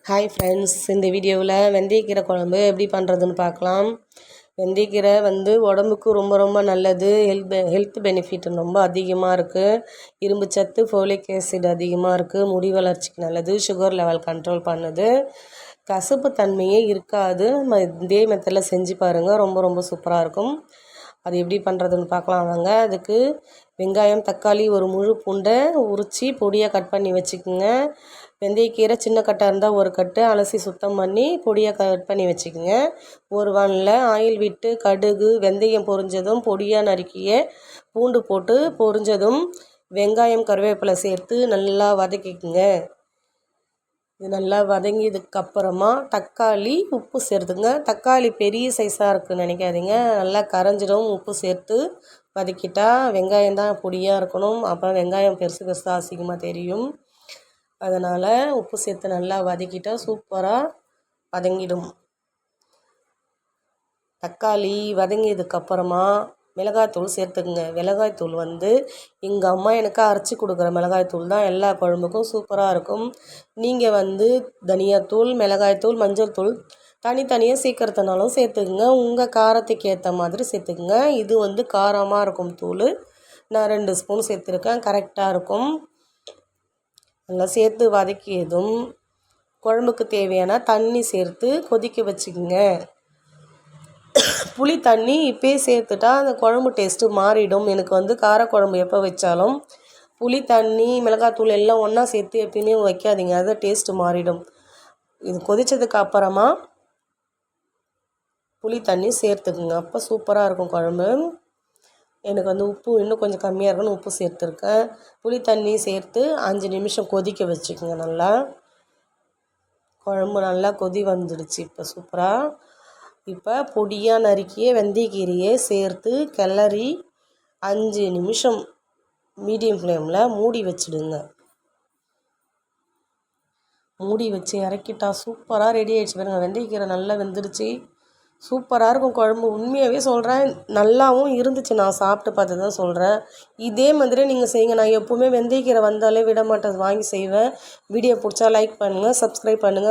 Hi friends, இந்த வீடியோவில் வெந்தயக்கீரை குழம்பு எப்படி பண்ணுறதுன்னு பார்க்கலாம். வெந்தயக்கீரை உடம்புக்கு ரொம்ப ரொம்ப நல்லது. ஹெல்த் பெனிஃபிட் ரொம்ப அதிகமாக இருக்குது. இரும்பு சத்து, ஃபோலிக் ஆசிட் அதிகமாக இருக்குது. முடி வளர்ச்சிக்கு நல்லது. சுகர் லெவல் கண்ட்ரோல் பண்ணுது. கசப்பு தன்மையே இருக்காது. நம்ம இதே மெத்தடில் செஞ்சு பாருங்கள், ரொம்ப ரொம்ப சூப்பராக இருக்கும். அது எப்படி பண்ணுறதுன்னு பார்க்கலாம் வாங்க. அதுக்கு வெங்காயம், தக்காளி, ஒரு முழு பூண்டை உரித்து பொடியாக கட் பண்ணி வச்சுக்கோங்க. வெந்தயக்கீரை சின்ன கட்டாக இருந்தால் ஒரு கட்டு அலசி சுத்தம் பண்ணி பொடியாக கட் பண்ணி வச்சுக்கோங்க. ஒரு வானில் ஆயில் விட்டு கடுகு, வெந்தயம் பொரிஞ்சதும் பொடியாக நறுக்கிய பூண்டு போட்டு பொரிஞ்சதும் வெங்காயம், கருவேப்பிலை சேர்த்து நல்லா வதக்கிக்குங்க. இது நல்லா வதங்கியதுக்கப்புறமா தக்காளி, உப்பு சேர்த்துங்க. தக்காளி பெரிய சைஸாக இருக்குதுன்னு நினைக்காதீங்க, நல்லா கரைஞ்சிடும். உப்பு சேர்த்து வதக்கிட்டா வெங்காயம் தான் பொடியாக இருக்கணும், அப்புறம் வெங்காயம் பெருசு பெருசாக அசிங்கமாக தெரியும். அதனால் உப்பு சேர்த்து நல்லா வதக்கிட்டால் சூப்பராக வதங்கிடும். தக்காளி வதங்கியதுக்கப்புறமா மிளகாய்த்தூள் சேர்த்துக்குங்க. மிளகாய்த்தூள் எங்கள் அம்மா எனக்கு அரைச்சி கொடுக்குற மிளகாய்த்தூள் தான். எல்லா குழம்புக்கும் சூப்பராக இருக்கும். நீங்கள் தனியாத்தூள், மிளகாய்த்தூள், மஞ்சள் தூள் தனித்தனியாக சேர்க்குறதுனாலும் சேர்த்துக்குங்க. உங்கள் காரத்துக்கு ஏற்ற மாதிரி சேர்த்துக்குங்க. இது காரமாக இருக்கும் தூள். நான் 2 ஸ்பூன் சேர்த்துருக்கேன், கரெக்டாக இருக்கும். நல்லா சேர்த்து வதக்கியதும் குழம்புக்கு தேவையான தண்ணி சேர்த்து கொதிக்க வச்சுக்கோங்க. புளி தண்ணி இப்போயே சேர்த்துட்டா அந்த குழம்பு டேஸ்ட்டு மாறிடும். எனக்கு காரக்குழம்பு எப்போ வச்சாலும் புளி தண்ணி, மிளகாத்தூள் எல்லாம் ஒன்றா சேர்த்து எப்பயுமே வைக்காதீங்க, அது டேஸ்ட்டு மாறிடும். இது கொதித்ததுக்கு அப்புறமா புளி தண்ணி சேர்த்துக்குங்க. அப்போ சூப்பராக இருக்கும் குழம்பு. எனக்கு உப்பு இன்னும் கொஞ்சம் கம்மியாக இருக்குன்னு உப்பு சேர்த்துருக்கேன். புளி தண்ணி சேர்த்து 5 நிமிஷம் கொதிக்க வச்சுக்கோங்க. நல்லா குழம்பு நல்லா கொதி வந்துடுச்சு. இப்போ சூப்பராக இப்போ பொடியாக நறுக்கிய வெந்தயக்கீரையை சேர்த்து கிளறி 5 நிமிஷம் மீடியம் ஃப்ளேமில் மூடி வச்சுடுங்க. மூடி வச்சு இறக்கிட்டா சூப்பராக ரெடி ஆகிடுச்சு. பாருங்கள், வெந்தயக்கீரை நல்லா வெந்துடுச்சு. சூப்பராக இருக்கும் குழம்பு. உண்மையாகவே சொல்கிறேன், நல்லாவும் இருந்துச்சு. நான் சாப்பிட்டு பார்த்து தான் சொல்கிறேன். இதே மாதிரி நீங்கள் செய்யுங்க. நான் எப்போவுமே வெந்தயக்கீரை வந்தாலே விட மாட்டேன், வாங்கி செய்வேன். வீடியோ பிடிச்சா லைக் பண்ணுங்கள், சப்ஸ்கிரைப் பண்ணுங்கள்.